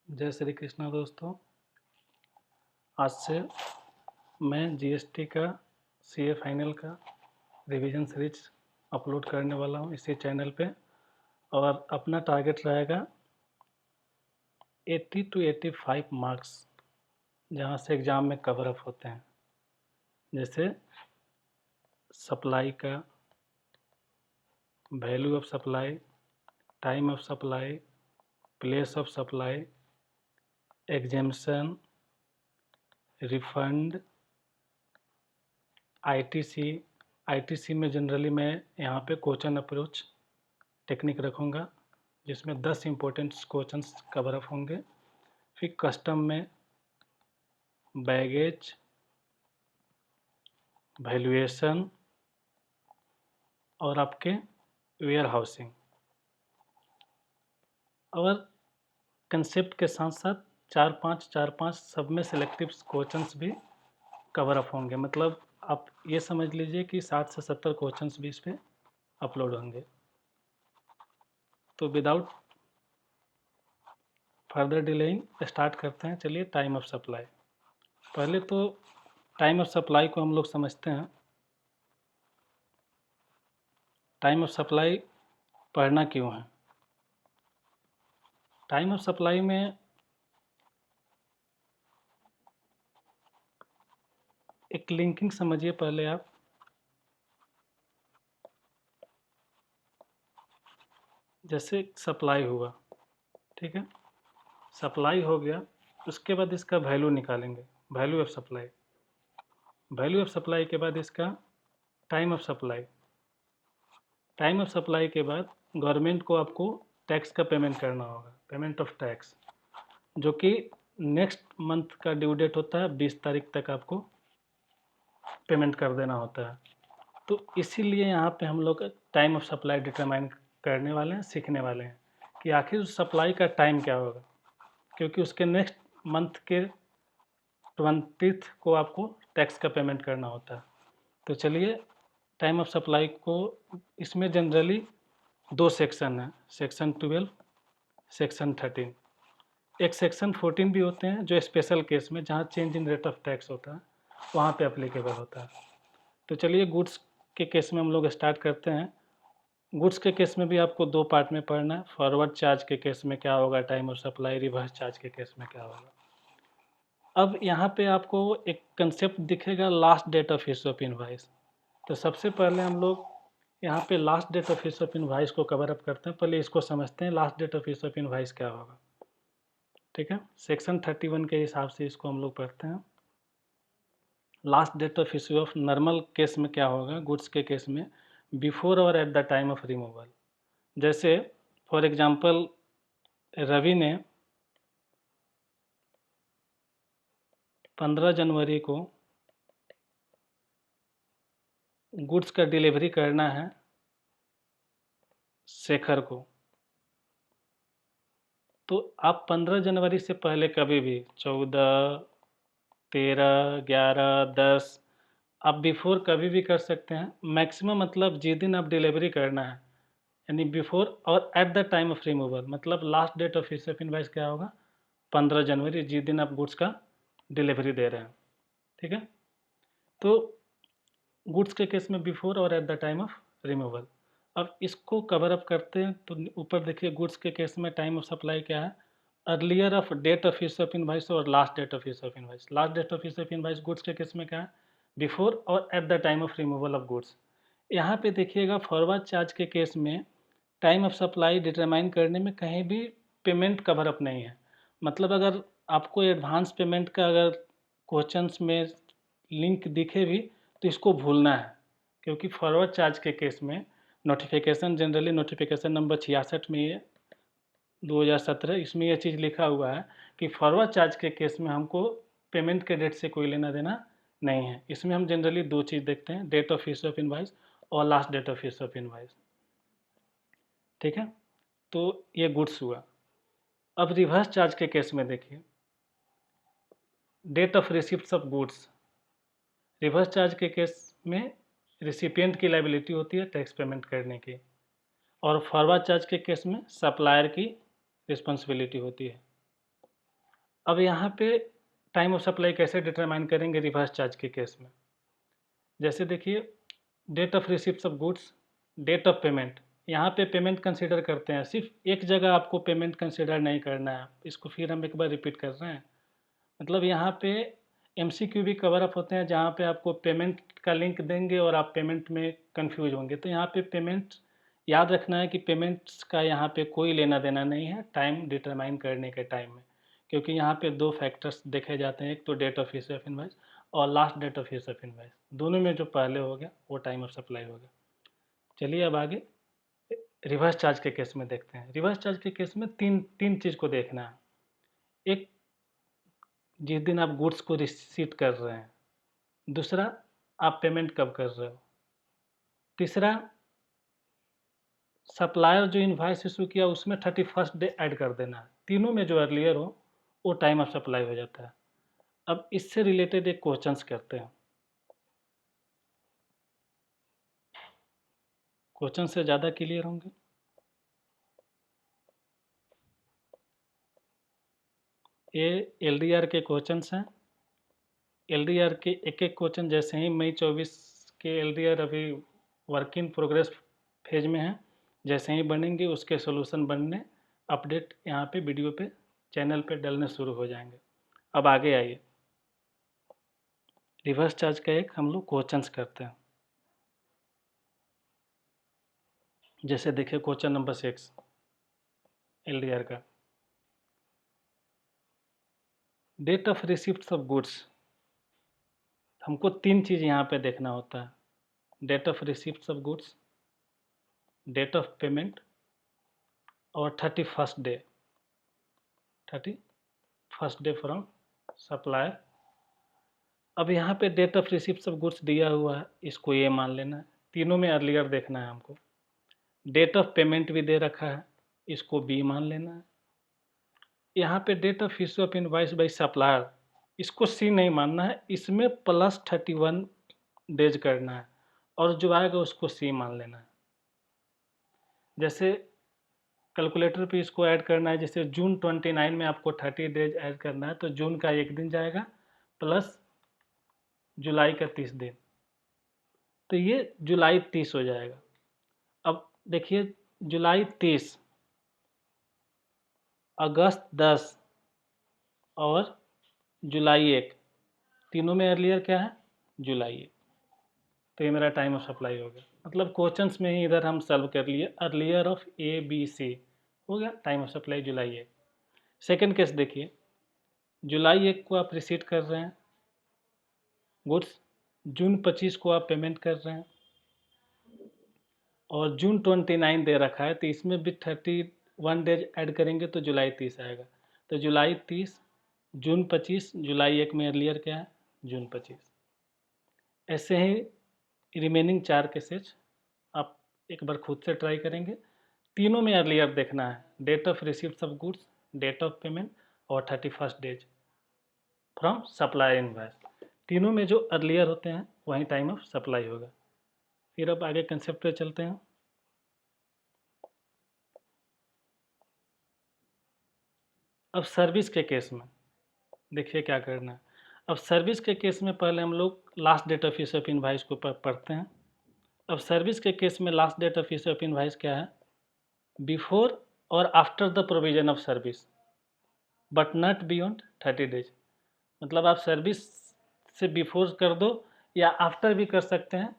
जय श्री कृष्णा दोस्तों। आज से मैं जीएसटी का सीए फाइनल का रिवीजन सीरीज अपलोड करने वाला हूं इसी चैनल पे और अपना टारगेट रहेगा 80 to 85 मार्क्स जहां से एग्ज़ाम में कवर अप होते हैं, जैसे सप्लाई का, value of supply, time of supply, place of supply, exemption, refund, ITC में जनरली मैं यहाँ पे क्वेश्चन अप्रोच टेक्निक रखूँगा जिसमें 10 इम्पोर्टेंट क्वेश्चंस कवर अप होंगे। फिर कस्टम में बैगेज, वैल्यूएशन और आपके वेयर हाउसिंग और कंसेप्ट के साथ साथ चार पाँच सब में सिलेक्टिव क्वेश्चंस भी कवर अप होंगे। मतलब आप ये समझ लीजिए कि 60 से 70 क्वेश्चंस भी इस पर अपलोड होंगे। तो विदाउट फर्दर डिलेइंग स्टार्ट करते हैं। चलिए, टाइम ऑफ सप्लाई। पहले तो टाइम ऑफ सप्लाई को हम लोग समझते हैं। टाइम ऑफ सप्लाई पढ़ना क्यों है? टाइम ऑफ सप्लाई में एक लिंकिंग समझिए पहले आप। जैसे सप्लाई हुआ, ठीक है, सप्लाई हो गया, उसके बाद इसका वैल्यू निकालेंगे, value of supply. Value of supply के बाद इसका time of supply. Time of supply के बाद गवर्नमेंट को आपको टैक्स का पेमेंट करना होगा, पेमेंट ऑफ टैक्स, जो कि नेक्स्ट मंथ का ड्यू डेट होता है। 20 तारीख तक आपको पेमेंट कर देना होता है। तो इसीलिए यहाँ पे हम लोग टाइम ऑफ सप्लाई डिटरमाइन करने वाले हैं, सीखने वाले हैं कि आखिर उस सप्लाई का टाइम क्या होगा, क्योंकि उसके नेक्स्ट मंथ के 20th को आपको टैक्स का पेमेंट करना होता है। तो चलिए, टाइम ऑफ सप्लाई को, इसमें जनरली 2 सेक्शन है, सेक्शन 12, सेक्शन 13। एक सेक्शन 14 भी होते हैं जो स्पेशल केस में, जहाँ change in rate of tax होता है, वहाँ पे अप्लीकेबल होता है। तो चलिए, गुड्स के केस में हम लोग स्टार्ट करते हैं। गुड्स के केस में भी आपको 2 पार्ट में पढ़ना है। फॉरवर्ड चार्ज के केस में क्या होगा time of supply, reverse charge के केस में क्या होगा। अब यहाँ पे आपको एक कंसेप्ट दिखेगा, last date of issue of invoice. तो सबसे पहले हम लोग यहाँ पे last date of issue of invoice को कवर अप करते हैं। पहले इसको समझते हैं, last date of issue of invoice क्या होगा। ठीक है, सेक्शन 31 के हिसाब से इसको हम लोग पढ़ते हैं। Last date of issue of normal case में क्या होगा, गुड्स के केस में, बिफोर और at the time of removal. जैसे फॉर एग्जांपल, रवि ने 15 जनवरी को गुड्स का डिलीवरी करना है शेखर को। तो आप 15 जनवरी से पहले कभी भी 14, 13, 11, 10 आप बिफोर कभी भी कर सकते हैं। मैक्सिमम मतलब जिस दिन आप डिलीवरी करना है, यानी बिफोर और at the time of removal, मतलब last date of issue of invoice क्या होगा, 15 जनवरी, जिस दिन आप गुड्स का डिलीवरी दे रहे हैं। ठीक है, तो गुड्स के केस में बिफोर और at the time of removal. अब इसको कवर अप करते हैं तो ऊपर देखिए, गुड्स के केस में टाइम ऑफ सप्लाई क्या है, earlier of date of issue of invoice और last date of issue of invoice. Last date of issue of invoice goods के केस में क्या है, बिफोर और at the time of removal of goods. यहाँ पे देखिएगा, फॉरवर्ड चार्ज के केस में टाइम ऑफ सप्लाई डिटरमाइन करने में कहीं भी पेमेंट कवर अप नहीं है। मतलब अगर आपको एडवांस पेमेंट का अगर क्वेश्चंस में लिंक दिखे भी तो इसको भूलना है, क्योंकि फॉरवर्ड चार्ज के केस में नोटिफिकेशन, जनरली नोटिफिकेशन नंबर 66 में ये 2017, इसमें यह चीज़ लिखा हुआ है कि फॉरवर्ड चार्ज के केस में हमको पेमेंट के डेट से कोई लेना देना नहीं है। इसमें हम जनरली 2 चीज़ देखते हैं, date of issue of invoice और last date of issue of invoice. ठीक है, तो ये गुड्स हुआ। अब रिवर्स चार्ज के केस में देखिए, date of receipt of goods. Reverse charge के केस में रिसिपिएंट की लायबिलिटी होती है टैक्स पेमेंट करने की, और फॉरवर्ड चार्ज के केस में सप्लायर की रिस्पॉन्सिबिलिटी होती है। अब यहाँ पे टाइम ऑफ सप्लाई कैसे डिटरमाइन करेंगे रिवर्स चार्ज के केस में? जैसे देखिए, date of receipt of goods, date of payment, यहाँ पे पेमेंट कंसिडर करते हैं, सिर्फ एक जगह आपको पेमेंट कंसिडर नहीं करना है, इसको फिर हम एक बार रिपीट कर रहे हैं। मतलब यहाँ पे एमसीक्यू भी कवर अप होते हैं जहाँ पे आपको पेमेंट का लिंक देंगे और आप पेमेंट में कंफ्यूज होंगे। तो यहाँ पे पेमेंट याद रखना है कि पेमेंट्स का यहाँ पे कोई लेना देना नहीं है टाइम डिटरमाइन करने के टाइम में, क्योंकि यहाँ पे दो फैक्टर्स देखे जाते हैं, एक तो date of issue of invoice और last date of issue of invoice, दोनों में जो पहले हो गया वो टाइम ऑफ सप्लाई हो गया। चलिए अब आगे रिवर्स चार्ज के केस में देखते हैं। रिवर्स चार्ज के केस में तीन तीन चीज़ को देखना है। एक, जिस दिन आप गुड्स को रिसीट कर रहे हैं। दूसरा, आप पेमेंट कब कर रहे हो। तीसरा, सप्लायर जो इनवॉइस इशू किया उसमें 31st डे ऐड कर देना है। तीनों में जो अर्लियर हो वो टाइम ऑफ सप्लाई हो जाता है। अब इससे रिलेटेड एक क्वेश्चंस करते हैं। क्वेश्चन से ज़्यादा क्लियर होंगे। ये एलडीआर के क्वेश्चंस हैं। एलडीआर के एक एक क्वेश्चन जैसे ही मई 24 के एलडीआर अभी वर्क इन प्रोग्रेस फेज में है, जैसे ही बनेंगे उसके सोल्यूशन बनने अपडेट यहाँ पे वीडियो पे चैनल पे डलने शुरू हो जाएंगे। अब आगे आइए, रिवर्स चार्ज का एक हम लोग क्वेश्चंस करते हैं। जैसे देखिए क्वेश्चन नंबर 6 एलडीआर का, date of receipt of goods. हमको तीन चीज़ यहाँ पे देखना होता है, date of receipt of goods, date of payment और 31st डे फ्रॉम सप्लायर। अब यहाँ पे date of receipt of goods दिया हुआ है, इसको ये मान लेना है। तीनों में अर्लियर देखना है हमको। डेट ऑफ पेमेंट भी दे रखा है, इसको बी मान लेना है। यहाँ पे date of issue of invoice by supplier, इसको सी नहीं मानना है, इसमें +31 डेज करना है और जो आएगा उसको सी मान लेना है। जैसे कैलकुलेटर पे इसको ऐड करना है, जैसे जून 29 में आपको 30 डेज ऐड करना है, तो जून का एक दिन जाएगा प्लस जुलाई का 30 दिन, तो ये जुलाई 30 हो जाएगा। अब देखिए जुलाई 30, अगस्त 10 और जुलाई 1, तीनों में अर्लियर क्या है, जुलाई 1। तो ये मेरा टाइम ऑफ सप्लाई हो गया। मतलब क्वेश्चंस में ही इधर हम सॉल्व कर लिए, earlier of A B C हो गया, टाइम ऑफ सप्लाई जुलाई 1। सेकेंड केस देखिए, जुलाई 1 को आप रिसीट कर रहे हैं गुड्स, जून 25 को आप पेमेंट कर रहे हैं और जून 29 दे रखा है, तो इसमें भी 31 डेज ऐड करेंगे तो जुलाई 30 आएगा। तो जुलाई 30, जून 25, जुलाई 1 में अर्लियर क्या है, जून 25। ऐसे ही रिमेनिंग 4 केसेज आप एक बार खुद से ट्राई करेंगे। तीनों में अर्लियर देखना है, date of receipt of goods, date of payment और 31st days from supply invoice. तीनों में जो अर्लियर होते हैं वहीं टाइम ऑफ सप्लाई होगा। फिर अब आगे कंसेप्ट पे चलते हैं। अब सर्विस के केस में देखिए क्या करना है। अब सर्विस के केस में पहले हम लोग last date of issue of invoice को पढ़ते हैं। अब सर्विस के केस में last date of issue of invoice क्या है, बिफोर और after the provision of service but not beyond 30 days. मतलब आप सर्विस से बिफोर कर दो या आफ्टर भी कर सकते हैं,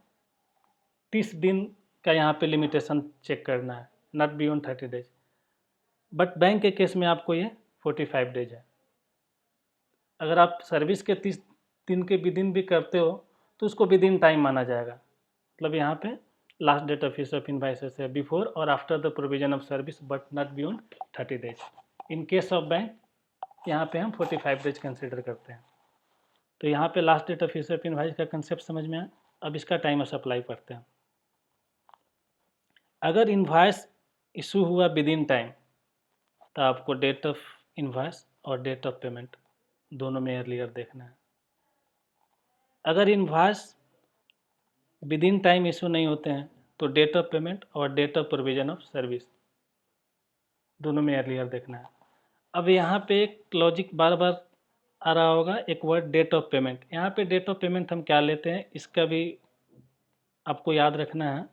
30 दिन का यहाँ पे लिमिटेशन चेक करना है, not beyond 30 days. But bank के केस में आपको ये 45 डेज है। अगर आप सर्विस के 30 दिन के विदिन भी करते हो तो उसको विदिन टाइम माना जाएगा। मतलब यहाँ पे last date of issue of invoices है बिफोर और after the provision of service but not beyond 30 days. In case of bank यहाँ पे हम 45 डेज कंसिडर करते हैं। तो यहाँ पे last date of issue of invoice का कंसेप्ट समझ में आया। अब इसका टाइम ऑफ सप्लाई पढ़ते हैं। अगर इनवॉइस इशू हुआ विद इन टाइम तो आपको डेट ऑफ इनवॉइस और डेट ऑफ पेमेंट दोनों में अर्लियर देखना है। अगर invoice within time issue नहीं होते हैं तो डेट ऑफ पेमेंट और date of provision of service दोनों में अर्लियर देखना है। अब यहाँ पे एक लॉजिक बार बार आ रहा होगा, एक वर्ड डेट ऑफ पेमेंट। यहाँ पे डेट ऑफ पेमेंट हम क्या लेते हैं इसका भी आपको याद रखना है।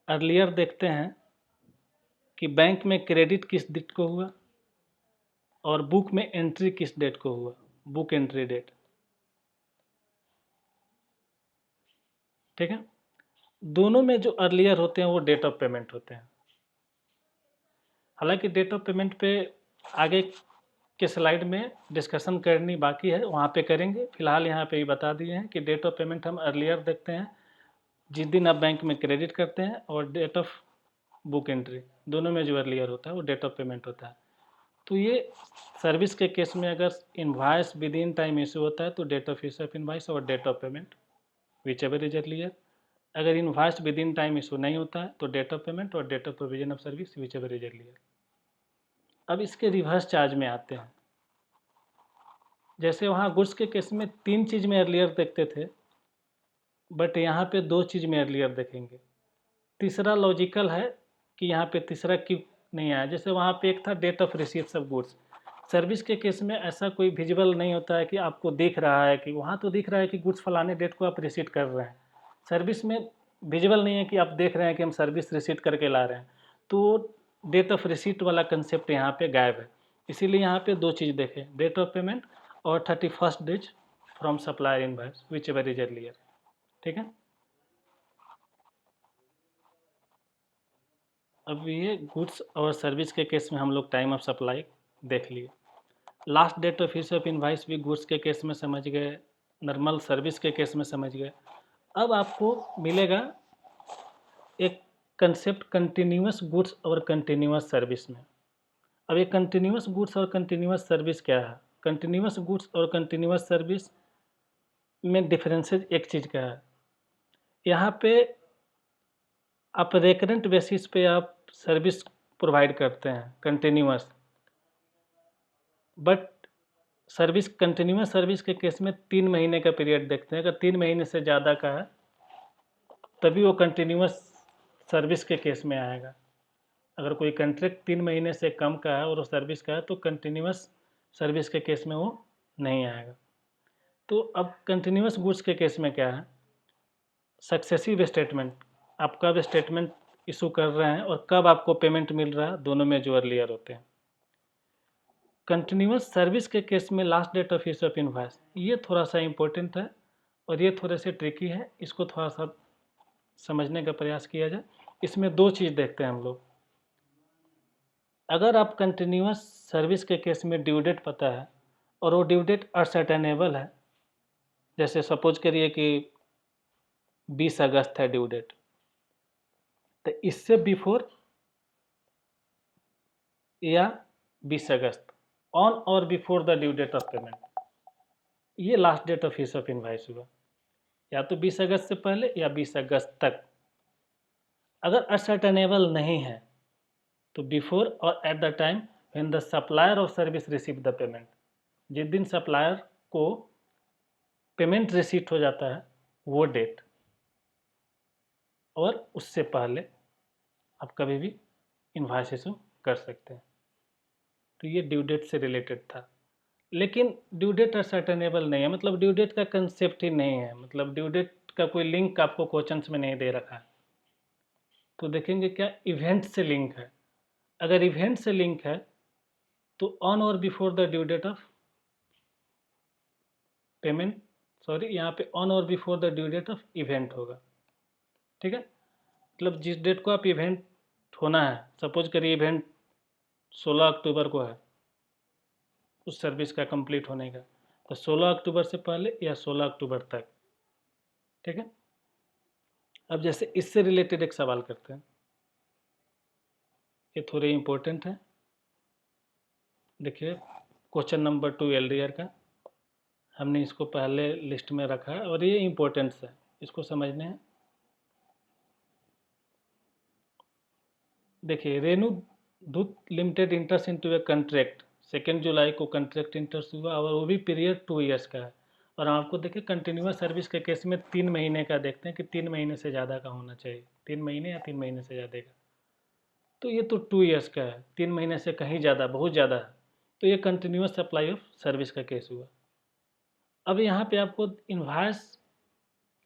अर्लियर देखते हैं कि बैंक में क्रेडिट किस डेट को हुआ और बुक में एंट्री किस डेट को हुआ, बुक एंट्री डेट। ठीक है, दोनों में जो अर्लियर होते हैं वो डेट ऑफ पेमेंट होते हैं। हालांकि डेट ऑफ पेमेंट पे आगे के स्लाइड में डिस्कशन करनी बाकी है, वहाँ पे करेंगे। फिलहाल यहाँ पे ही बता दिए हैं कि डेट ऑफ पेमेंट हम अर्लियर देखते हैं जिस दिन आप बैंक में क्रेडिट करते हैं, और डेट ऑफ बुक एंट्री, दोनों में जो अर्लियर होता है वो डेट ऑफ पेमेंट होता है। तो ये सर्विस के केस में अगर invoice within time issue होता है तो date of issue of invoice और date of payment whichever is earlier. अगर invoice within time issue नहीं होता है तो डेट ऑफ पेमेंट और date of provision of service whichever is earlier. अब इसके रिवर्स चार्ज में आते हैं। जैसे वहाँ गुड्स के केस में 3 चीज़ में अर्लियर देखते थे, बट यहाँ पे 2 चीज़ में अर्लियर देखेंगे। तीसरा लॉजिकल है कि यहाँ पे तीसरा क्यों नहीं आया। जैसे वहाँ पे एक था date of receipt of goods. Service के केस में ऐसा कोई विजिबल नहीं होता है कि आपको दिख रहा है कि वहाँ तो दिख रहा है कि गुड्स फलाने डेट को आप रिसीट कर रहे हैं। सर्विस में विजिबल नहीं है कि आप देख रहे हैं कि हम सर्विस रिसीट करके ला रहे हैं, तो डेट ऑफ रिसीट वाला कंसेप्ट यहाँ पे गायब है। इसीलिए यहाँ पे 2 चीज़ देखें, डेट ऑफ पेमेंट और 31st days from supplier invoice which ever is earlier. ठीक है, अब ये गुड्स और सर्विस के केस में हम लोग टाइम ऑफ सप्लाई देख लिए। Last date of issue of invoice भी गुड्स के केस में समझ गए, नॉर्मल सर्विस के केस में समझ गए। अब आपको मिलेगा एक कंसेप्ट कंटिन्यूअस गुड्स और कंटिन्यूअस सर्विस में। अब ये कंटिन्यूअस गुड्स और कंटिन्यूअस सर्विस क्या है? कंटिन्यूअस गुड्स और कंटिन्यूअस सर्विस में डिफरेंसेस एक चीज़ का है, यहाँ पे आप रेकरेंट बेसिस पे आप सर्विस प्रोवाइड करते हैं continuous, but service continuous service के केस में 3 महीने का पीरियड देखते हैं। अगर 3 महीने से ज़्यादा का है तभी वो कंटिन्यूअस सर्विस के केस में आएगा। अगर कोई कॉन्ट्रैक्ट 3 महीने से कम का है और वो सर्विस का है तो कंटिन्यूअस सर्विस के केस में वो नहीं आएगा। तो अब कंटिन्यूअस गुड्स के केस में क्या है, सक्सेसिव स्टेटमेंट, आप कब स्टेटमेंट इशू कर रहे हैं और कब आपको पेमेंट मिल रहा है, दोनों में जो अर्लियर होते हैं। कंटिन्यूअस सर्विस के केस में last date of issue of invoice, ये थोड़ा सा इम्पोर्टेंट है और ये थोड़े से ट्रिकी है, इसको थोड़ा सा समझने का प्रयास किया जाए। इसमें 2 चीज़ देखते हैं हम लोग। अगर आप कंटिन्यूअस सर्विस के केस में ड्यू डेट पता है और वो ड्यू डेट असर्टेनेबल है, जैसे सपोज करिए कि 20 अगस्त है ड्यू डेट, तो इससे बिफोर या 20 अगस्त, ऑन और before the due date of payment, ये last date of issue of invoice हुआ, या तो 20 अगस्त से पहले या 20 अगस्त तक। अगर असर्टेनेबल नहीं है तो बिफोर और at the time when the supplier of service receive the payment, जिस दिन सप्लायर को पेमेंट रिसीट हो जाता है वो डेट, और उससे पहले आप कभी भी इनवॉइस इशू कर सकते हैं। तो ये ड्यू डेट से रिलेटेड था, लेकिन ड्यू डेट असर्टेनेबल नहीं है, मतलब ड्यू डेट का कंसेप्ट ही नहीं है, मतलब ड्यू डेट का कोई लिंक आपको क्वेश्चंस में नहीं दे रखा है। तो देखेंगे क्या इवेंट से लिंक है। अगर इवेंट से लिंक है तो ऑन और before the due date of payment, sorry यहाँ पे ऑन और before the due date of event होगा। ठीक है, मतलब जिस डेट को आप इवेंट होना है, सपोज करिए इवेंट 16 अक्टूबर को है उस सर्विस का कंप्लीट होने का, तो 16 अक्टूबर से पहले या 16 अक्टूबर तक। ठीक है, अब जैसे इससे रिलेटेड एक सवाल करते हैं, ये थोड़े इम्पोर्टेंट है। देखिए क्वेश्चन नंबर 2 एलडीआर का, हमने इसको पहले लिस्ट में रखा है और ये इम्पोर्टेंट्स है, इसको समझने हैं। देखिए रेणु दूध लिमिटेड इंटर्स इनटू ए कॉन्ट्रैक्ट, 2 जुलाई को कॉन्ट्रैक्ट इंटर्स हुआ और वो भी पीरियड 2 ईयर्स का है। और आपको देखिए कंटिन्यूअस सर्विस के केस में 3 महीने का देखते हैं कि 3 महीने से ज़्यादा का होना चाहिए, 3 महीने या 3 महीने से ज़्यादा का। तो ये तो 2 ईयर्स का है, 3 महीने से कहीं ज़्यादा, बहुत ज़्यादा है। तो ये कंटिन्यूस सप्लाई ऑफ सर्विस का केस हुआ। अब यहाँ पे आपको invoice,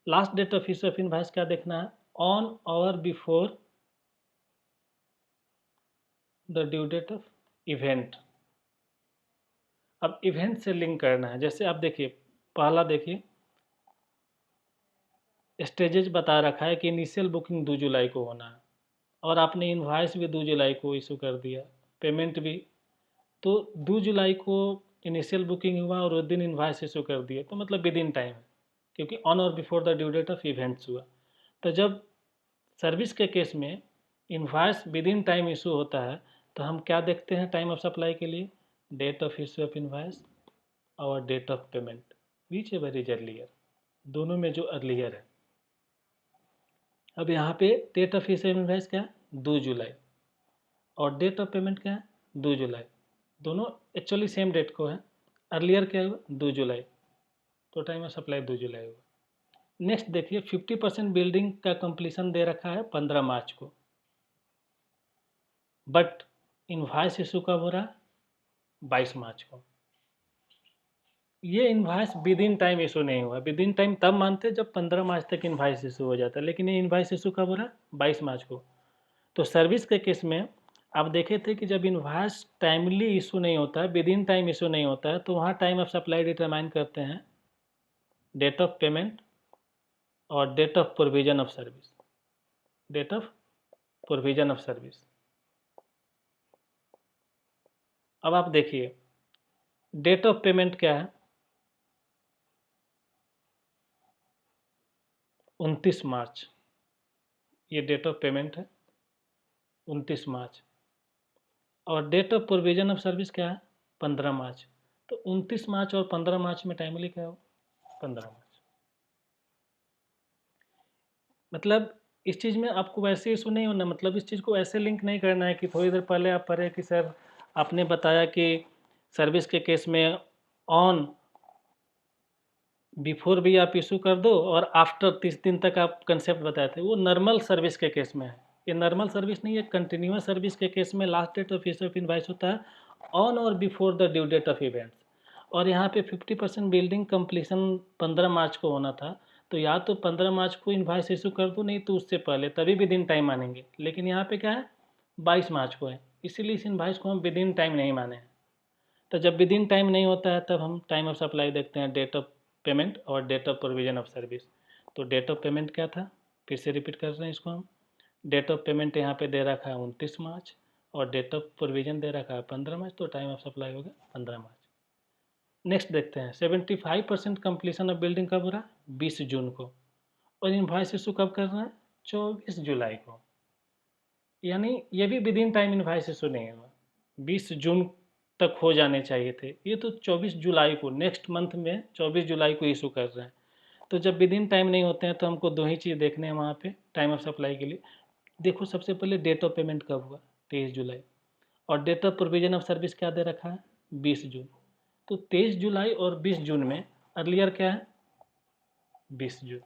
last date of issue of invoice क्या देखना है, ऑन और before the due date of event. अब इवेंट से लिंक करना है। जैसे आप देखिए, पहला देखिए, स्टेजेज बता रखा है कि इनिशियल बुकिंग 2 जुलाई को होना है और आपने इनवॉइस भी 2 जुलाई को इशू कर दिया, पेमेंट भी, तो 2 जुलाई को इनिशियल बुकिंग हुआ और उस दिन इनवॉइस इशू कर दिए, तो मतलब विद इन टाइम है, क्योंकि ऑन और before the due date of events हुआ। तो जब सर्विस के केस में invoice within time issue होता है तो हम क्या देखते हैं टाइम ऑफ सप्लाई के लिए, date of issue of invoice और date of payment, whichever is earlier, दोनों में जो अर्लियर है। अब यहाँ पे date of issue of invoice क्या है, 2 जुलाई, और डेट ऑफ पेमेंट क्या है, 2 जुलाई, दोनों एक्चुअली सेम डेट को है। अर्लियर क्या हुआ, 2 जुलाई, तो टाइम ऑफ सप्लाई 2 जुलाई हुआ। नेक्स्ट देखिए, 50% बिल्डिंग का कंप्लीशन दे रखा है 15 मार्च को, बट इनवॉइस इशू कब हो रहा है, 22 मार्च को। ये invoice within time issue नहीं हुआ। विद इन टाइम तब मानते जब 15 मार्च तक इनवॉइस इशू हो जाता है, लेकिन ये इनवॉइस इशू कब हो रहा है, 22 मार्च को। तो सर्विस के केस में आप देखे थे कि जब इनवॉइस टाइमली इशू नहीं होता है, विद इन टाइम इशू नहीं होता है, तो वहाँ टाइम ऑफ सप्लाई डिटरमाइन करते हैं डेट ऑफ पेमेंट और date of provision of service, date of provision of service. अब आप देखिए, डेट ऑफ पेमेंट क्या है, 29 मार्च, ये डेट ऑफ पेमेंट है 29 मार्च, और date of provision of service क्या है, 15 मार्च। तो 29 मार्च और 15 मार्च में टाइमली क्या हो, 15 मार्च। मतलब इस चीज़ में आपको वैसे इशू नहीं होना, मतलब इस चीज़ को ऐसे लिंक नहीं करना है कि थोड़ी देर पहले आप पढ़े कि सर आपने बताया कि सर्विस के केस में ऑन बिफोर भी आप इशू कर दो और आफ्टर 30 दिन तक आप कंसेप्ट बताए थे, वो नॉर्मल सर्विस के केस में है। ये नॉर्मल सर्विस नहीं है, कंटिन्यूस सर्विस के केस में last date of issue of invoice होता है ऑन और before the due date of events. और यहाँ पे 50% बिल्डिंग कंप्लीशन 15 मार्च को होना था, तो या तो 15 मार्च को इनवॉइस इशू कर दो, नहीं तो उससे पहले, तभी विद इन टाइम मानेंगे। लेकिन यहाँ पे क्या है, 22 मार्च को है, इसीलिए इस इनवॉइस को हम विद इन टाइम नहीं माने हैं। तो जब विद इन टाइम नहीं होता है तब हम टाइम ऑफ सप्लाई देखते हैं डेट ऑफ पेमेंट और date of provision of service. तो डेट ऑफ पेमेंट क्या था, फिर से रिपीट कर रहे हैं इसको हम। डेट ऑफ पेमेंट यहाँ पे दे रखा है 29 मार्च और डेट ऑफ प्रोविजन दे रखा है 15 मार्च, तो टाइम ऑफ सप्लाई होगा 15 मार्च। नेक्स्ट देखते हैं, 75% कंप्लीशन ऑफ बिल्डिंग कब हो रहा है, 20 जून को, और इनवॉइस इशू कब कर रहे हैं, 24 जुलाई को। यानी ये भी with in time invoice issue नहीं हुआ, 20 जून तक हो जाने चाहिए थे, ये तो 24 जुलाई को, नेक्स्ट मंथ में 24 जुलाई को इशू कर रहे हैं। तो जब विद इन टाइम नहीं होते हैं तो हमको दो ही चीज़ देखने हैं वहाँ पे टाइम ऑफ सप्लाई के लिए। देखो सबसे पहले डेट ऑफ पेमेंट कब हुआ, 23 जुलाई, और date of provision of service क्या दे रखा है, 20 जून। तो 23 जुलाई और 20 जून में अर्लियर क्या है, 20 जून,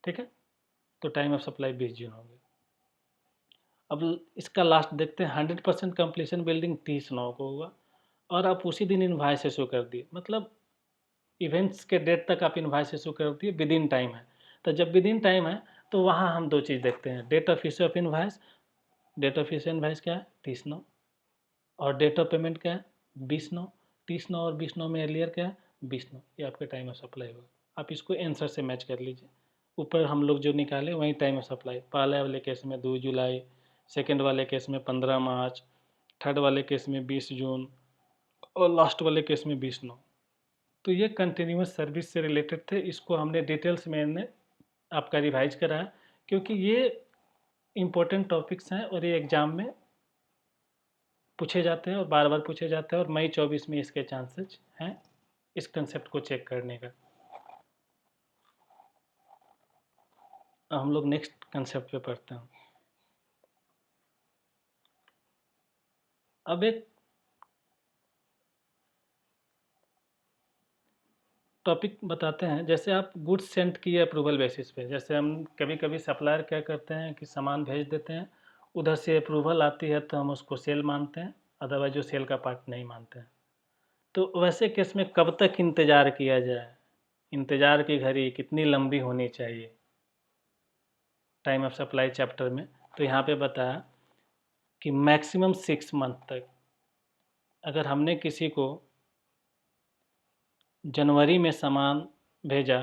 ठीक है। तो टाइम ऑफ सप्लाई 20 जून हो गया। अब इसका लास्ट देखते हैं, 100% कंप्लीशन बिल्डिंग 30/9 को हुआ और आप उसी दिन इनवॉइस इशू कर दिए, मतलब इवेंट्स के डेट तक आप इनवॉइस इशू कर दिए, विद इन टाइम है। तो जब विद इन टाइम है तो वहाँ हम दो चीज़ देखते हैं, date of issue of invoice, date of issue invoice क्या है, 30/9, और डेट ऑफ पेमेंट क्या है, 20/9। 30/9 और 20/9 में अर्लियर क्या है, 20/9। ये आपका टाइम ऑफ सप्लाई होगा। आप इसको आंसर से मैच कर लीजिए, ऊपर हम लोग जो निकाले वही टाइम ऑफ सप्लाई। पहले वाले केस में 2 जुलाई, सेकेंड वाले केस में 15 मार्च, थर्ड वाले केस में 20 जून और लास्ट वाले केस में 20/9। तो ये कंटिन्यूस सर्विस से रिलेटेड थे, इसको हमने डिटेल्स में आपका रिवाइज करा है, क्योंकि ये इम्पोर्टेंट टॉपिक्स हैं और ये एग्ज़ाम में पूछे जाते हैं और बार बार पूछे जाते हैं, और मई 24 में इसके चांसेस हैं इस कंसेप्ट को चेक करने का। अब हम लोग नेक्स्ट कंसेप्ट पे पढ़ते हैं। अब एक टॉपिक बताते हैं, जैसे आप गुड्स सेंड किए अप्रूवल बेसिस पे, जैसे हम कभी कभी सप्लायर क्या करते हैं कि सामान भेज देते हैं, उधर से अप्रूवल आती है तो हम उसको सेल मानते हैं, अदरवाइज जो सेल का पार्ट नहीं मानते हैं। तो वैसे केस में कब तक इंतज़ार किया जाए, इंतज़ार की घड़ी कितनी लंबी होनी चाहिए टाइम ऑफ सप्लाई चैप्टर में, तो यहाँ पे बताया कि मैक्सिमम 6 मंथ तक। अगर हमने किसी को जनवरी में सामान भेजा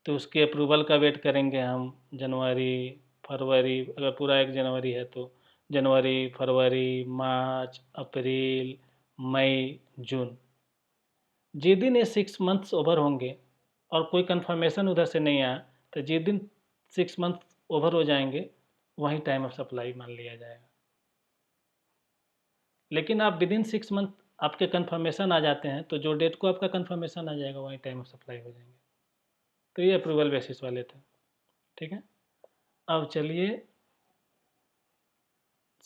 तो उसके अप्रूवल का वेट करेंगे हम, जनवरी फरवरी, अगर पूरा 1 जनवरी है तो जनवरी फरवरी मार्च अप्रैल मई जून। जिस दिन ये 6 मंथ्स ओवर होंगे और कोई कंफर्मेशन उधर से नहीं आया, तो जिस दिन 6 मंथ ओवर हो जाएंगे वहीं टाइम ऑफ सप्लाई मान लिया जाएगा। लेकिन आप विदिन 6 मंथ आपके कंफर्मेशन आ जाते हैं तो जो डेट को आपका कंफर्मेशन आ जाएगा वहीं टाइम ऑफ सप्लाई हो जाएंगे। तो ये अप्रूवल बेसिस वाले थे, ठीक है। अब चलिए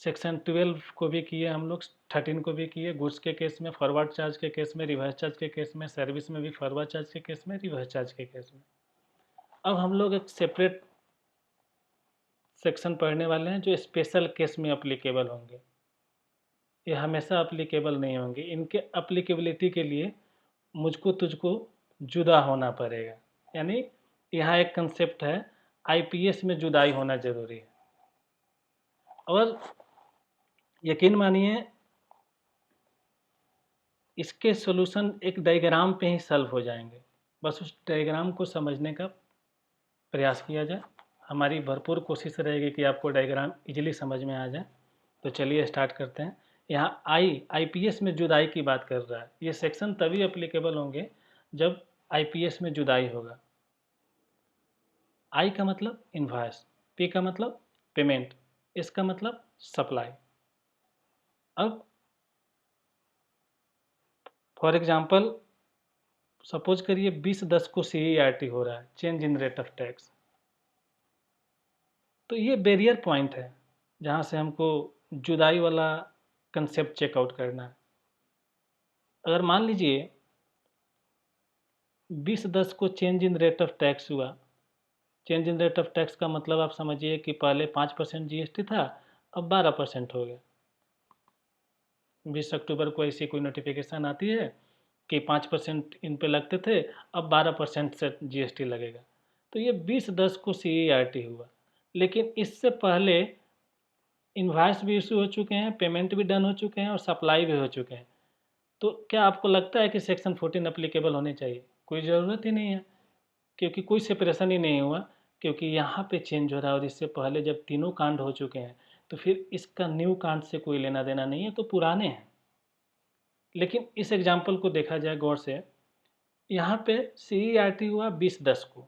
सेक्शन 12 को भी किए हम लोग, 13 को भी किए। गुड्स के केस में, फॉरवर्ड चार्ज के केस में, रिवर्स चार्ज के केस में, सर्विस में भी फॉरवर्ड चार्ज के केस में, रिवर्स चार्ज के केस में। अब हम लोग एक सेपरेट सेक्शन पढ़ने वाले हैं जो स्पेशल केस में अप्लीकेबल होंगे। ये हमेशा अप्लीकेबल नहीं होंगे, इनके अप्लीकेबिलिटी के लिए मुझको तुझको जुदा होना पड़ेगा। यानी यहाँ एक कंसेप्ट है, आईपीएस में जुदाई होना जरूरी है। और यकीन मानिए इसके सॉल्यूशन एक डायग्राम पे ही सॉल्व हो जाएंगे, बस उस डायग्राम को समझने का प्रयास किया जाए। हमारी भरपूर कोशिश रहेगी कि आपको डायग्राम इजीली समझ में आ जाए। तो चलिए स्टार्ट करते हैं। यहाँ आईपीएस में जुदाई की बात कर रहा है। ये सेक्शन तभी अप्लीकेबल होंगे जब आईपीएस में जुदाई होगा। आई का मतलब इनवॉइस, पी का मतलब पेमेंट, एस का मतलब सप्लाई। अब फॉर एग्जांपल सपोज करिए 20/10 को सीईआरटी हो रहा है, change in rate of tax. तो ये बैरियर पॉइंट है जहाँ से हमको जुदाई वाला कंसेप्ट चेकआउट करना है। अगर मान लीजिए 20/10 को change in rate of tax हुआ, change in rate of tax का मतलब आप समझिए कि पहले 5% जीएसटी था, अब 12% हो गया। 20 अक्टूबर को ऐसी कोई नोटिफिकेशन आती है कि 5% इन पे लगते थे, अब 12% से जीएसटी लगेगा। तो ये 20/10 को सीईआरटी हुआ, लेकिन इससे पहले इनवॉइस भी इशू हो चुके हैं, पेमेंट भी डन हो चुके हैं और सप्लाई भी हो चुके हैं। तो क्या आपको लगता है कि सेक्शन 14 अप्लीकेबल होने चाहिए? कोई ज़रूरत ही नहीं है, क्योंकि कोई सेपरेशन ही नहीं हुआ, क्योंकि यहाँ पे चेंज हो रहा है। और इससे पहले जब तीनों कांड हो चुके हैं तो फिर इसका न्यू कांड से कोई लेना देना नहीं है, तो पुराने हैं। लेकिन इस एग्जाम्पल को देखा जाए गौर से, यहाँ पे सीईआरटी हुआ 20/10 को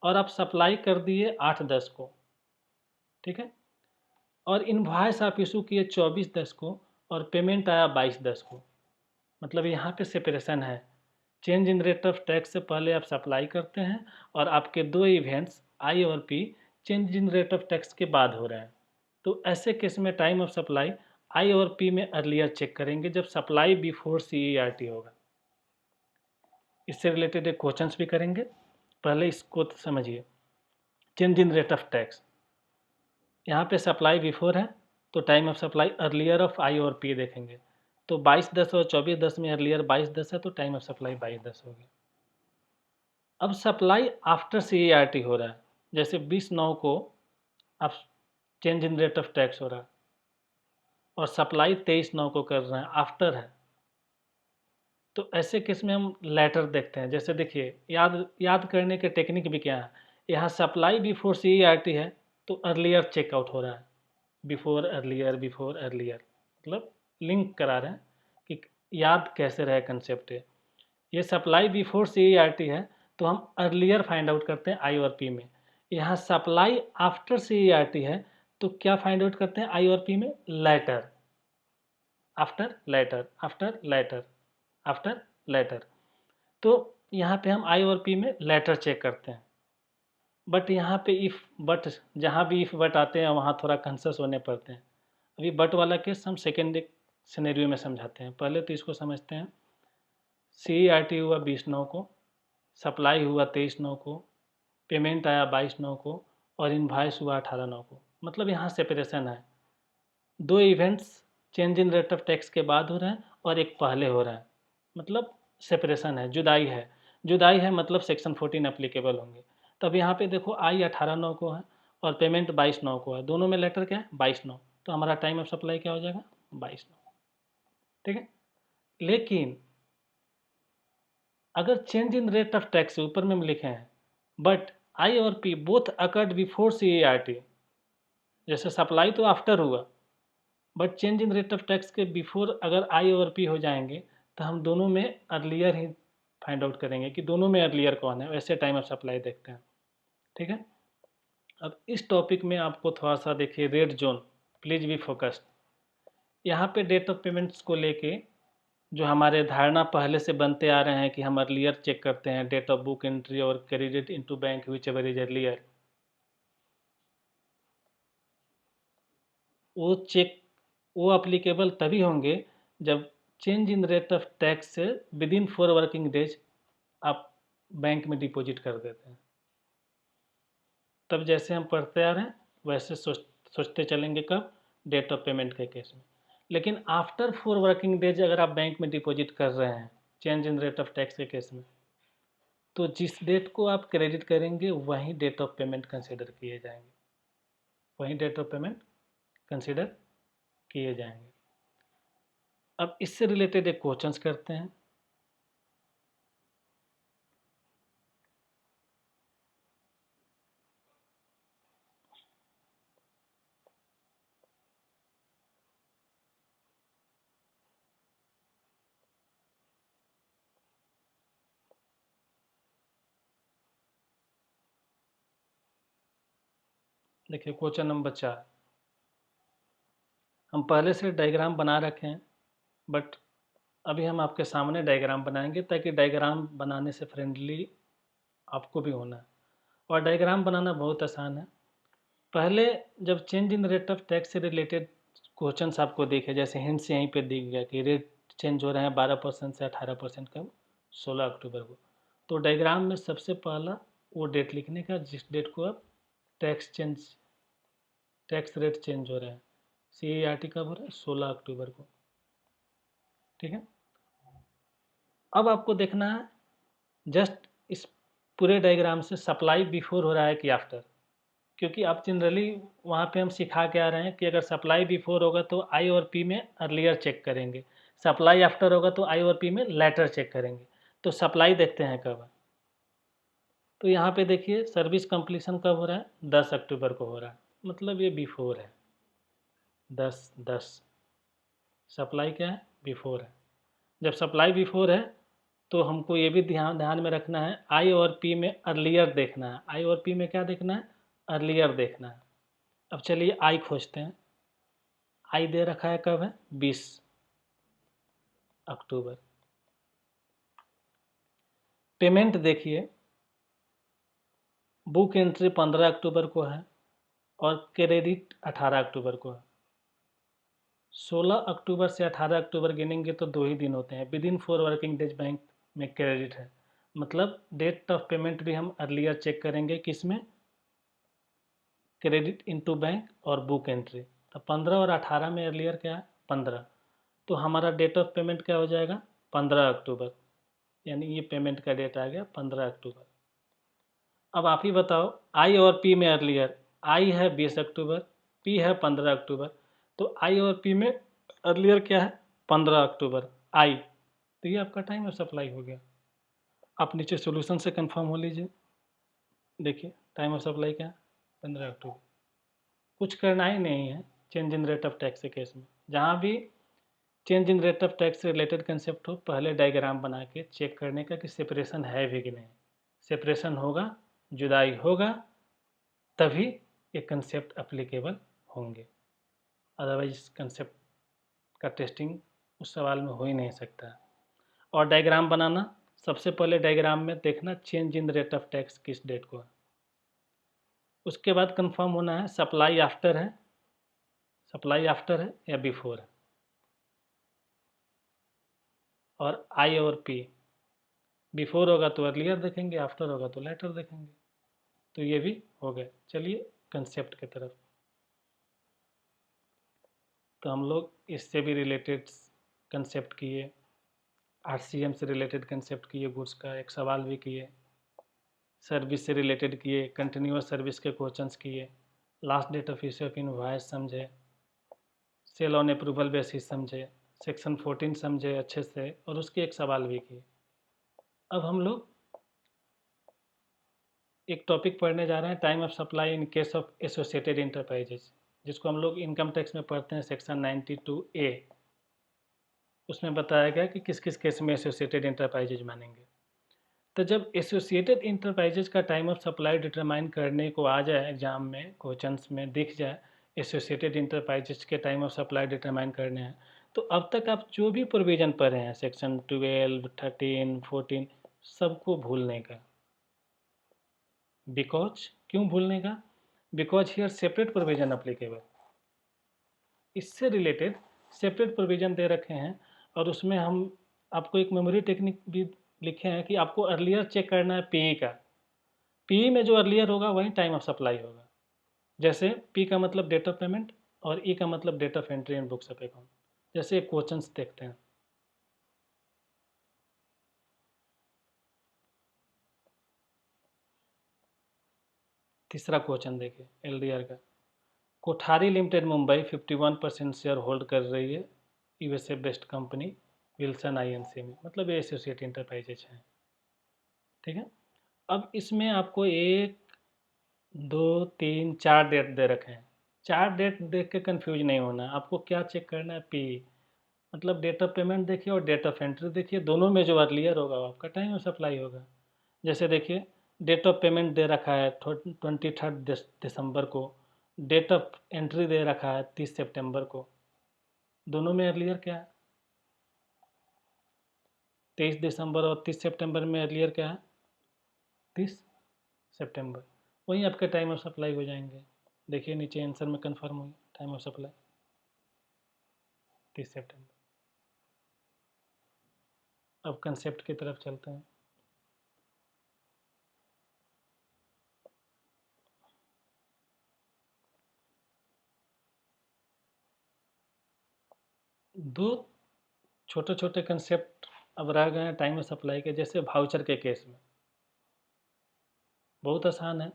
और आप सप्लाई कर दिए 8/10 को, ठीक है। और इनवॉइस आप इशू किए 24/10 को और पेमेंट आया 22/10 को। मतलब यहाँ पे सेपरेशन है। Change in rate of tax से पहले आप सप्लाई करते हैं और आपके दो इवेंट्स आई और P change in rate of tax के बाद हो रहे हैं। तो ऐसे केस में टाइम ऑफ सप्लाई आई और पी में अर्लियर चेक करेंगे जब सप्लाई बिफोर सीईआरटी होगा। इससे रिलेटेड एक क्वेश्चंस भी करेंगे, पहले इसको समझिए। Change in rate of tax, यहाँ पे सप्लाई बिफोर है तो time of supply earlier of I और पी देखेंगे। तो 22/10 और 24/10 में अर्लियर 22/10 है तो टाइम ऑफ सप्लाई 22/10 होगी। अब सप्लाई आफ्टर सीईआरटी हो रहा है, जैसे 20/9 को आप change in rate of tax हो रहा है और सप्लाई 23/9 को कर रहे हैं, आफ्टर है। तो ऐसे केस में हम लेटर देखते हैं। जैसे देखिए, याद करने के टेक्निक भी क्या है। यहाँ सप्लाई बिफोर सीईआरटी है तो अर्लियर चेकआउट हो रहा है, बिफोर अर्लियर मतलब लिंक करा रहे हैं कि याद कैसे रहे कंसेप्ट है। ये सप्लाई बिफोर सीईआरटी है तो हम अर्लियर फाइंड आउट करते हैं आई और पी में। यहाँ सप्लाई आफ्टर सीईआरटी है तो क्या फाइंड आउट करते हैं आई और पी में? Later, after later, after later, after later. तो यहाँ पे हम आई और पी में लेटर चेक करते हैं। बट यहाँ पे इफ़ बट, जहाँ भी इफ़ बट आते हैं वहाँ थोड़ा कंसस होने पड़ते हैं। अभी बट वाला केस हम सेकेंड सिनेरियो में समझाते हैं, पहले तो इसको समझते हैं। सीईआरटी हुआ 20/9 को, सप्लाई हुआ 23/9 को, पेमेंट आया 22/9 को और इनवॉइस हुआ 18/9 को। मतलब यहाँ सेपरेशन है, दो events change in rate of tax के बाद हो रहा है और एक पहले हो रहा है, मतलब सेपरेशन है, जुदाई है। जुदाई है मतलब सेक्शन 14 एप्लीकेबल होंगे। तब यहाँ पे देखो आई 18/9 को है और पेमेंट 22/9 को है, दोनों में लेटर क्या है 22/9, तो हमारा टाइम ऑफ सप्लाई क्या हो जाएगा 22/9। ठीक है, लेकिन अगर change in rate of tax ऊपर में हम लिखे हैं बट आई और P both occurred before CERT, जैसे सप्लाई तो आफ्टर हुआ but change in rate of tax के बिफोर अगर आई और पी हो जाएंगे तो हम दोनों में अर्लियर ही फाइंड आउट करेंगे कि दोनों में अर्लियर कौन है, वैसे टाइम ऑफ सप्लाई देखते हैं। ठीक है, अब इस टॉपिक में आपको थोड़ा सा देखिए red zone, please be focused. यहाँ पे डेट ऑफ पेमेंट्स को लेके जो हमारे धारणा पहले से बनते आ रहे हैं कि हम अर्लियर चेक करते हैं, डेट ऑफ बुक एंट्री और credit into bank which ever is earlier, वो अप्लीकेबल तभी होंगे जब change in rate of tax से विद इन 4 वर्किंग डेज आप बैंक में डिपॉजिट कर देते हैं। तब जैसे हम पढ़ते आ रहे हैं वैसे सोचते चलेंगे कब, डेट ऑफ पेमेंट के केस में। लेकिन आफ्टर 4 वर्किंग डेज अगर आप बैंक में डिपॉजिट कर रहे हैं change in rate of tax के केस में, तो जिस डेट को आप क्रेडिट करेंगे वही डेट ऑफ पेमेंट कंसिडर किए जाएंगे, वही डेट ऑफ पेमेंट कंसिडर किए जाएंगे। अब इससे रिलेटेड एक क्वेश्चंस करते हैं। देखिए क्वेश्चन नंबर 4, हम पहले से डायग्राम बना रखे हैं बट अभी हम आपके सामने डायग्राम बनाएंगे ताकि डायग्राम बनाने से फ्रेंडली आपको भी होना है। और डायग्राम बनाना बहुत आसान है। पहले जब change in rate of tax से रिलेटेड क्वेश्चंस आपको दिखे, जैसे हिंट्स यहीं पे दिख गया कि रेट चेंज हो रहे हैं 12% से 18% कब, 16 अक्टूबर को, तो डायग्राम में सबसे पहला वो डेट लिखने का जिस डेट को आप टैक्स रेट चेंज हो रहा है, CERT कब हो रहा है 16 अक्टूबर को। ठीक है, अब आपको देखना है जस्ट इस पूरे डायग्राम से सप्लाई बिफोर हो रहा है कि आफ्टर, क्योंकि आप जनरली वहाँ पे हम सिखा के आ रहे हैं कि अगर सप्लाई बिफोर होगा तो आई और पी में अर्लियर चेक करेंगे, सप्लाई आफ्टर होगा तो आई और पी में लेटर चेक करेंगे। तो सप्लाई देखते हैं कब है, तो यहाँ पे देखिए सर्विस कंप्लीशन कब हो रहा है 10 अक्टूबर को हो रहा है, मतलब ये बिफोर है, 10/10। सप्लाई क्या है बिफोर है। जब सप्लाई बिफोर है तो हमको ये भी ध्यान में रखना है आई और पी में अर्लियर देखना है, आई और पी में क्या देखना है अर्लियर देखना है। अब चलिए आई खोजते हैं, आई दे रखा है कब है 20 अक्टूबर। पेमेंट देखिए बुक एंट्री 15 अक्टूबर को है और क्रेडिट 18 अक्टूबर को है। 16 अक्टूबर से 18 अक्टूबर गिनेंगे तो 2 ही दिन होते हैं, with in 4 working days bank में क्रेडिट है, मतलब डेट ऑफ पेमेंट भी हम अर्लियर चेक करेंगे किस में, क्रेडिट इनटू बैंक और बुक एंट्री। तो 15 और 18 में अर्लियर क्या है 15, तो हमारा डेट ऑफ पेमेंट क्या हो जाएगा 15 अक्टूबर, यानी ये पेमेंट का डेट आ गया 15 अक्टूबर। अब आप ही बताओ आई और पी में अर्लियर, आई है 20 अक्टूबर, पी है 15 अक्टूबर, तो आई और पी में अर्लियर क्या है 15 अक्टूबर आई, तो ये आपका टाइम ऑफ सप्लाई हो गया। आप नीचे सॉल्यूशन से कंफर्म हो लीजिए, देखिए टाइम ऑफ सप्लाई क्या है 15 अक्टूबर। कुछ करना ही नहीं है change in rate of tax के केस में, जहाँ भी change in rate of tax से रिलेटेड कंसेप्ट हो पहले डायग्राम बना के चेक करने का कि सेपरेशन है भी कि नहीं। सेपरेशन होगा, जुदाई होगा, तभी ये कंसेप्ट अप्लीकेबल होंगे, अदरवाइज कंसेप्ट का टेस्टिंग उस सवाल में हो ही नहीं सकता। और डायग्राम बनाना, सबसे पहले डायग्राम में देखना change in rate of tax किस डेट को है, उसके बाद कंफर्म होना है सप्लाई आफ्टर है, सप्लाई आफ्टर है या बिफोर है, और आई और पी बिफोर होगा तो अर्लियर देखेंगे, आफ्टर होगा तो लेटर देखेंगे। तो ये भी हो गया। चलिए कंसेप्ट की तरफ, तो हम लोग इससे भी रिलेटेड कंसेप्ट किए, आरसीएम से रिलेटेड कंसेप्ट किए, गुड्स का एक सवाल भी किए, सर्विस से रिलेटेड किए, कंटिन्यूअस सर्विस के क्वेश्चंस किए, last date of issue of invoice समझे, सेल ऑन अप्रूवल बेसिस समझे, सेक्शन 14 समझे अच्छे से, और उसके एक सवाल भी किए। अब हम लोग एक टॉपिक पढ़ने जा रहे हैं, time of supply in case of associated enterprises, जिसको हम लोग इनकम टैक्स में पढ़ते हैं सेक्शन 92A। उसमें बताया गया कि किस किस केस में एसोसिएटेड इंटरप्राइजेज मानेंगे। तो जब एसोसिएटेड इंटरप्राइजेज का टाइम ऑफ सप्लाई डिटरमाइन करने को आ जाए, एग्जाम में क्वेश्चंस में दिख जाए एसोसिएटेड इंटरप्राइजेज के टाइम ऑफ सप्लाई डिटरमाइन करने हैं, तो अब तक आप जो भी प्रोविज़न पढ़े हैं सेक्शन 12, 13, 14, सबको भूलने का। बिकॉज क्यों भूलने का? Because here separate provision applicable, इससे रिलेटेड सेपरेट प्रोविज़न दे रखे हैं, और उसमें हम आपको एक मेमोरी टेक्निक भी लिखे हैं कि आपको अर्लियर चेक करना है पीई का। पीई में जो अर्लियर होगा वही टाइम ऑफ सप्लाई होगा। जैसे पी का मतलब डेट ऑफ पेमेंट और ई का मतलब date of entry in books of account. जैसे क्वेश्चंस देखते हैं। तीसरा क्वेश्चन देखिए एलडीआर का। Kothari limited Mumbai 51% share hold कर रही है USA based company Wilson Inc में, मतलब ये एसोसिएट इंटरप्राइजेज हैं। ठीक है। अब इसमें आपको 1, 2, 3, 4 डेट दे रखे हैं। 4 डेट देख के कंफ्यूज नहीं होना। आपको क्या चेक करना है? पी, मतलब डेट ऑफ पेमेंट देखिए और डेट ऑफ एंट्री देखिए, दोनों में जो अर्लियर होगा वो आपका टाइम ऑफ सप्लाई होगा। जैसे देखिए डेट ऑफ पेमेंट दे रखा है 23 दिसंबर को, डेट ऑफ एंट्री दे रखा है 30 सितंबर को, दोनों में अर्लियर क्या है? 23 दिसंबर और 30 सितंबर में अर्लियर क्या है? 30 सितंबर। वहीं आपके टाइम ऑफ सप्लाई हो जाएंगे। देखिए नीचे आंसर में कंफर्म हो गया टाइम ऑफ सप्लाई 30 सितंबर। अब कंसेप्ट की तरफ चलते हैं। दो छोटे छोटे कंसेप्ट अब रह गए हैं टाइम ऑफ सप्लाई के। जैसे वाउचर के केस में बहुत आसान है।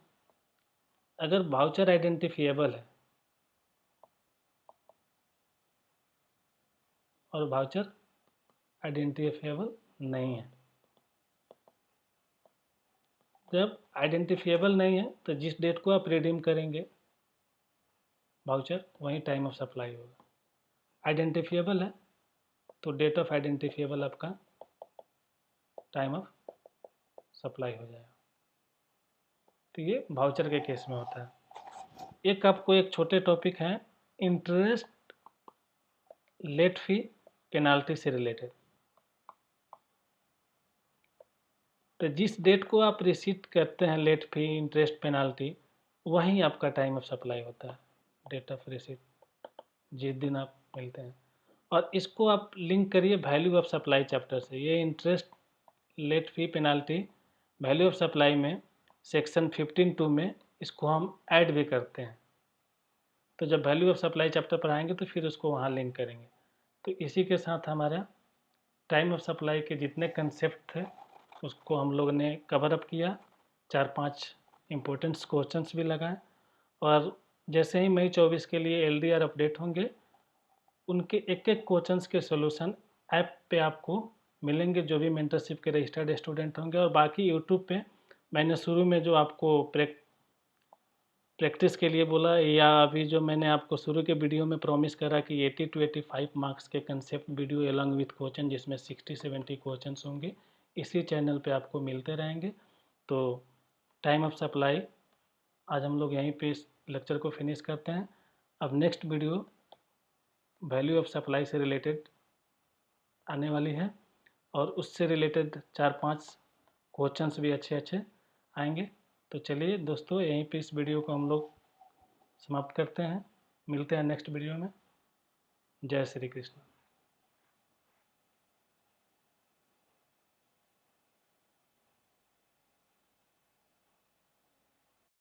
अगर वाउचर आइडेंटिफिएबल है और वाउचर आइडेंटिफिएबल नहीं है, जब आइडेंटिफिएबल नहीं है तो जिस डेट को आप रिडीम करेंगे वाउचर वही टाइम ऑफ सप्लाई होगा। आइडेंटिफिएबल है तो डेट ऑफ आइडेंटिफिएबल आपका टाइम ऑफ सप्लाई हो जाएगा। तो ये वाउचर के केस में होता है। एक आपको एक छोटे टॉपिक है इंटरेस्ट लेट फी पेनाल्टी से रिलेटेड। तो जिस डेट को आप रिसीट करते हैं लेट फी इंटरेस्ट पेनाल्टी, वहीं आपका टाइम ऑफ सप्लाई होता है, डेट ऑफ रिसीट, जिस दिन आप मिलते हैं। और इसको आप लिंक करिए वैल्यू ऑफ सप्लाई चैप्टर से। ये interest late fee penalty value of supply में सेक्शन 15(2) में इसको हम ऐड भी करते हैं। तो जब वैल्यू ऑफ सप्लाई चैप्टर पढ़ाएंगे तो फिर उसको वहाँ लिंक करेंगे। तो इसी के साथ हमारा टाइम ऑफ सप्लाई के जितने कंसेप्ट थे उसको हम लोग ने कवर अप किया। 4-5 इम्पोर्टेंट्स क्वेश्चंस भी लगाए, और जैसे ही मई 24 के लिए एलडीआर अपडेट होंगे उनके एक एक क्वेश्चंस के सॉल्यूशन ऐप पे आपको मिलेंगे, जो भी मेंटरशिप के रजिस्टर्ड स्टूडेंट होंगे। और बाकी यूट्यूब पे मैंने शुरू में जो आपको प्रैक्टिस के लिए बोला, या अभी जो मैंने आपको शुरू के वीडियो में प्रॉमिस करा कि 80 to 85 मार्क्स के concept video along with question, जिसमें 60-70 क्वेश्चंस होंगे, इसी चैनल पे आपको मिलते रहेंगे। तो टाइम ऑफ सप्लाई आज हम लोग यहीं पे इस लेक्चर को फिनिश करते हैं। अब next video value of supply से रिलेटेड आने वाली है, और उससे रिलेटेड 4-5 क्वेश्चंस भी अच्छे अच्छे आएंगे। तो चलिए दोस्तों, यहीं पे इस वीडियो को हम लोग समाप्त करते हैं। मिलते हैं नेक्स्ट वीडियो में। जय श्री कृष्ण।